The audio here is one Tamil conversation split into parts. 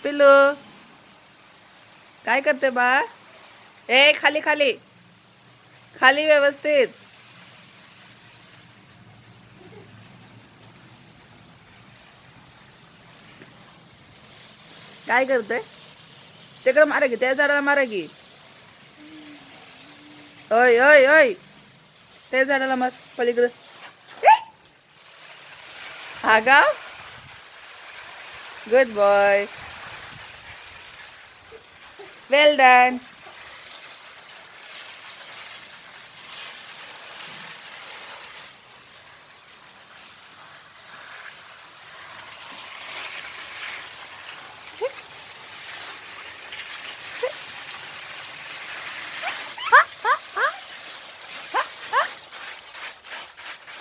पिल्लू काय करते बा? ए खाली खाली खाली व्यवस्थित. काय करते? तिकडे मारा की, त्या झाडाला मारा की. ओय ओय ओय, त्या झाडाला मार पलीकडे. हा का? Good boy, well done.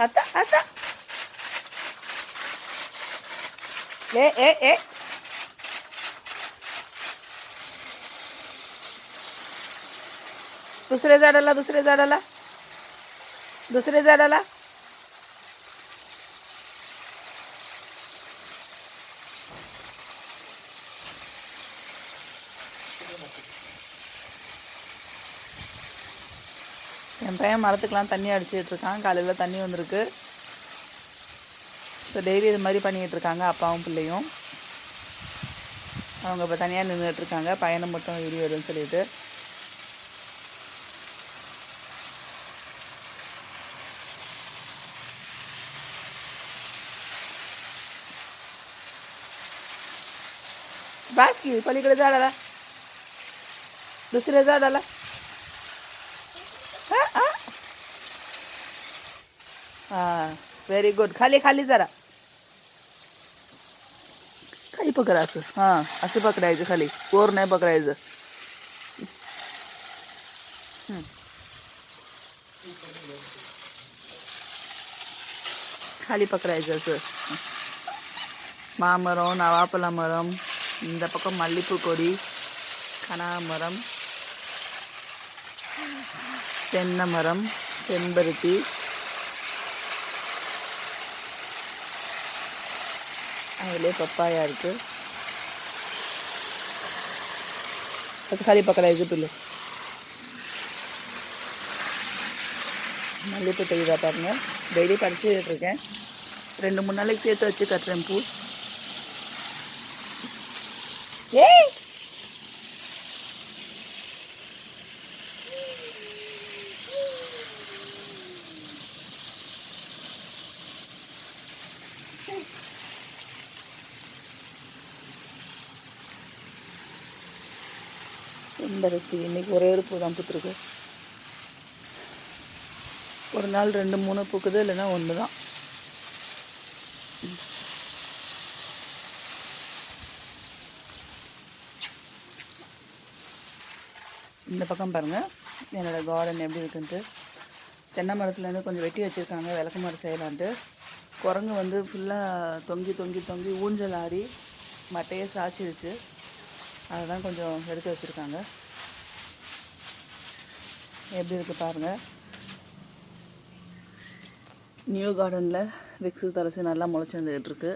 आता आता ए ए ए दुसऱ्या झाडाला दुसऱ्या झाडाला दुसऱ्या झाडाला. என் பையன் மரத்துக்கெலாம் தண்ணி அடிச்சுட்டு இருக்கான். காலையில் தண்ணி வந்திருக்கு. ஸோ டெய்லி இது மாதிரி பண்ணிகிட்டு இருக்காங்க அப்பாவும் பிள்ளையும். அவங்க இப்போ தனியாக நின்றுட்டுருக்காங்க, பையனை மட்டும் வீடியோ எடுன்னு சொல்லிட்டு. बास की पलीकडे झाडाला दुसऱ्या झाडाला. हां व्हेरी गुड. खाली खाली जरा खाली पकड असं. हां असं पकडायचं, खाली वर नाही पकडायचं. खाली பக்கறாயது சார். மாமரம், நவாப்பழ மரம், இந்த பக்கம் மல்லிப்பூ கொடி, கனகாமரம், தென்னை மரம், செம்பருத்தி, அதிலே பப்பாயா இருக்குது. அது खाली பக்கறாயது பிள்ளை. மல்லிப்பூ தெரியுதா பாருங்க. டெய்லி பறிச்சுட்டு இருக்கேன். 2-3 நாளைக்கு சேர்த்து வச்சு கட்டுறேன் பூ. ஏய் செம்பருத்தி இன்னைக்கு ஒரே ஒரு பூ தான் பூத்துருக்கு. ஒரு நாள் 2-3 பூக்குது, இல்லைன்னா 1 தான். இந்த பக்கம் பாருங்கள் என்னோடய கார்டன் எப்படி இருக்குன்ட்டு. தென்னை மரத்துலேருந்து கொஞ்சம் வெட்டி வச்சுருக்காங்க விளக்கு மரம் செய்யலான்ட்டு. குரங்கு வந்து ஃபுல்லாக தொங்கி தொங்கி தொங்கி ஊஞ்சல் ஆடி மட்டையே சாய்ச்சிருச்சு. அதை தான் கொஞ்சம் எடுத்து வச்சுருக்காங்க. எப்படி இருக்குது பாருங்கள். நியூ கார்டனில் விக்ஸு துளசி நல்லா முளைச்சி வந்துக்கிட்டுருக்கு.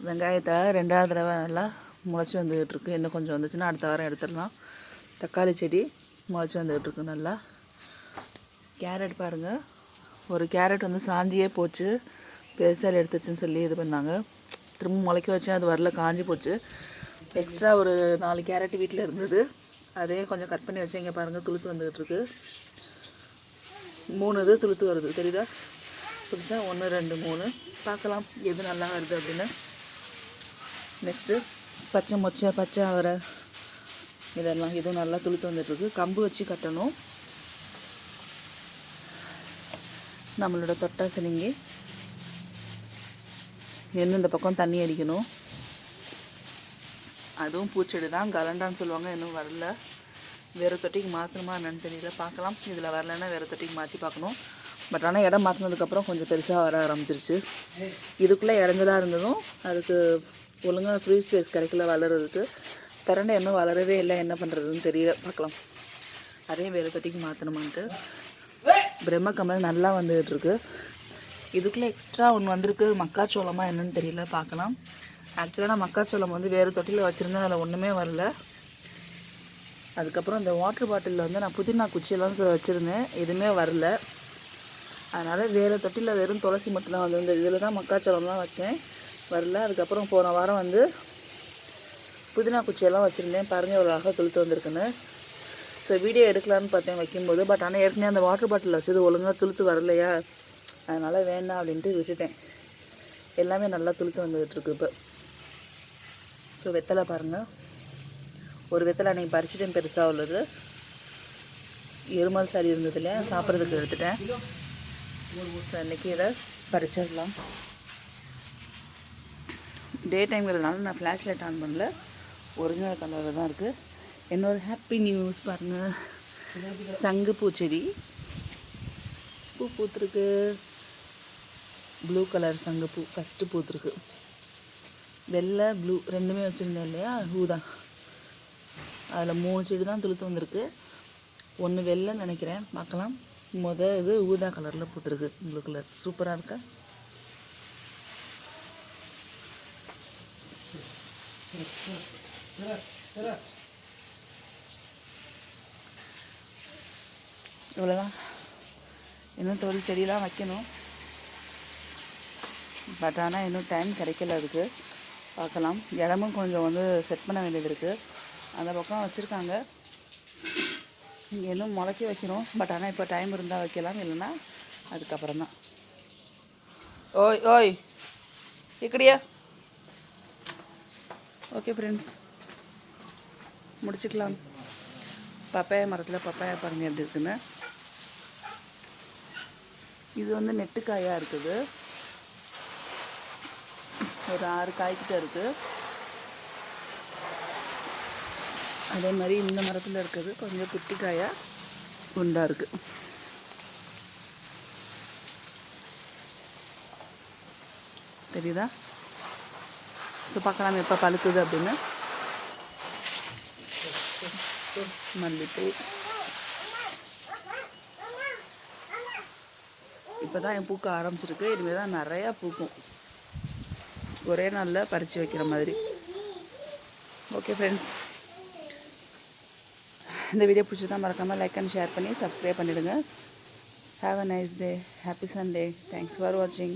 வெங்காயத்தை 2வது தடவை நல்லா முளைச்சி வந்துக்கிட்டுருக்கு. இன்னும் கொஞ்சம் வந்துச்சுன்னா அடுத்த வாரம் எடுத்துடலாம். தக்காளி செடி முளைச்சி வந்துக்கிட்டுருக்கு நல்லா. கேரட் பாருங்கள், ஒரு கேரட் வந்து சாஞ்சியே போச்சு, பெருசாக எடுத்துச்சுன்னு சொல்லி இது பண்ணாங்க. திரும்ப முளைக்க வச்சேன், அது வரல, காஞ்சி போச்சு. எக்ஸ்ட்ரா ஒரு 4 கேரட் வீட்டில் இருந்தது, அதையும் கொஞ்சம் கட் பண்ணி வச்சு இங்கே பாருங்கள் துளுத்து வந்துக்கிட்டுருக்கு. 3 இது துளுத்து வருது தெரியுதா புதுசாக. 1 2 3 பார்க்கலாம் எது நல்லா வருது அப்படின்னு. நெக்ஸ்ட்டு பச்சை மொச்சை, பச்சை அவரை, இதெல்லாம் இதுவும் நல்லா துளுத்து வந்துட்டுருக்கு. கம்பு வச்சு கட்டணும். நம்மளோட தொட்டாசினிங்கி இன்னும் இந்த பக்கம் தண்ணி அடிக்கணும். அதுவும் பூச்செடி தான், கலண்டான்னு சொல்லுவாங்க. இன்னும் வரல. வேறு தொட்டிக்கு மாற்றணுமா என்னன்னு தெரியல, பார்க்கலாம். இதில் வரலைன்னா வேறு தொட்டிக்கு மாற்றி பார்க்கணும். பட் ஆனால் இடம் மாற்றினதுக்கப்புறம் கொஞ்சம் பெருசாக வர ஆரம்பிச்சிருச்சு. இதுக்குள்ளே இறங்கதாக இருந்ததும் அதுக்கு ஒழுங்காக ஃப்ரீ ஸ்பேஸ் கிடைக்கல வளர்கிறதுக்கு. பிரண்டை இன்னும் வளரவே இல்லை, என்ன பண்ணுறதுன்னு தெரியல, பார்க்கலாம். அதையும் வேறு தொட்டிக்கு மாற்றணுமான்ட்டு. பிரம்மக்கமல் நல்லா வந்துகிட்ருக்கு. இதுக்குள்ளே எக்ஸ்ட்ரா ஒன்று வந்திருக்கு, மக்காச்சோளமாக என்னன்னு தெரியல, பார்க்கலாம். ஆக்சுவலாக நான் மக்காச்சோளம் வந்து வேறு தொட்டியில் வச்சுருந்தேன், அதில் ஒன்றுமே வரல. அதுக்கப்புறம் இந்த வாட்டர் பாட்டிலில் வந்து நான் புதினா குச்சியெல்லாம் வச்சுருந்தேன், எதுவுமே வரல. அதனால் வேறு தொட்டியில் வெறும் துளசி மட்டும்தான் வந்து இதில் தான் மக்காச்சோளம்லாம் வச்சேன், வரல. அதுக்கப்புறம் போன வாரம் வந்து புதினா குச்சியெல்லாம் வச்சுருந்தேன், பாருங்கள் எவ்வளோ அழகாக துளுத்து வந்திருக்குன்னு. ஸோ வீடியோ எடுக்கலான்னு பார்த்தேன் வைக்கும்போது, பட் ஆனால் ஏற்கனவே அந்த வாட்டர் பாட்டில் வச்சது ஒழுங்காக துளுத்து வரலையா, அதனால் வேண்டாம் அப்படின்ட்டு விட்டுட்டேன். எல்லாமே நல்லா துளுத்து வந்துகிட்ருக்கு இப்போ. ஸோ வெத்தலை பாருங்கள், ஒரு வெத்தலை அன்றைக்கி பறிச்சிட்டேன், பெருசாக உள்ளது. எருமல் சாரி இருந்தது இல்லையா, சாப்பிட்றதுக்கு எடுத்துட்டேன். ஸோ அன்றைக்கி இதை பறிச்சிடலாம். டே டைம்ங்கிறதுனால நான் ஃப்ளாஷ் லைட் ஆன் பண்ணல, ஒரிஜினல் கலரில் தான் இருக்குது. என்னோட ஹாப்பி நியூஸ் பாருங்கள், சங்கு பூச்செடி பூ பூத்துருக்கு. ப்ளூ கலர் சங்குப்பூ ஃபஸ்ட்டு பூத்துருக்கு. வெள்ளை ப்ளூ ரெண்டுமே வச்சுருந்தேன் இல்லையா, ஊதா, அதில் 3 செடி தான் துளுத்து வந்திருக்கு. ஒன்று வெள்ளைன்னு நினைக்கிறேன், பார்க்கலாம். இது ஊதா கலரில் பூத்துருக்கு, ப்ளூ கலர். சூப்பராக இருக்கா? இவ்வளோதான். இன்னும் தொழில் செடியெலாம் வைக்கணும், பட் ஆனால் இன்னும் டைம் கிடைக்கல அதுக்கு. பார்க்கலாம். இடமும் கொஞ்சம் வந்து செட் பண்ண வேண்டியது இருக்குது. அந்த பக்கம் வச்சுருக்காங்க, இங்கே இன்னும் முளைக்க வைக்கணும். பட் ஆனால் இப்போ டைம் இருந்தால் வைக்கலாம், இல்லைன்னா அதுக்கப்புறம் தான். ஓய் ஓய் இக்கடியா. ஓகே ஃப்ரெண்ட்ஸ், முடிச்சுக்கலாம். பப்பாயா மரத்தில் பப்பாயா பாருங்கள் எப்படி இருக்குன்னு. இது வந்து நெட்டுக்காயாக இருக்குது, ஒரு 6 காய்கிட்ட இருக்குது. அதே மாதிரி இந்த மரத்தில் இருக்கிறது கொஞ்சம் குட்டி காயாக குண்டாக இருக்குது. தெரியுதா? ஸோ பார்க்கலாம் எப்போ பழுக்குது அப்படின்னு. மல்லிப்பூ இப்போ தான் என் பூக்க ஆரம்பிச்சிருக்கு, இனிமேல் தான் நிறையா பூக்கும், ஒரே நாளில் பறித்து வைக்கிற மாதிரி. ஓகே ஃப்ரெண்ட்ஸ், இந்த வீடியோ பிடிச்சதா மறக்காமல் லைக் அண்ட் ஷேர் பண்ணி சப்ஸ்கிரைப் பண்ணிவிடுங்க. Have a nice day, happy Sunday, thanks for வாட்சிங்.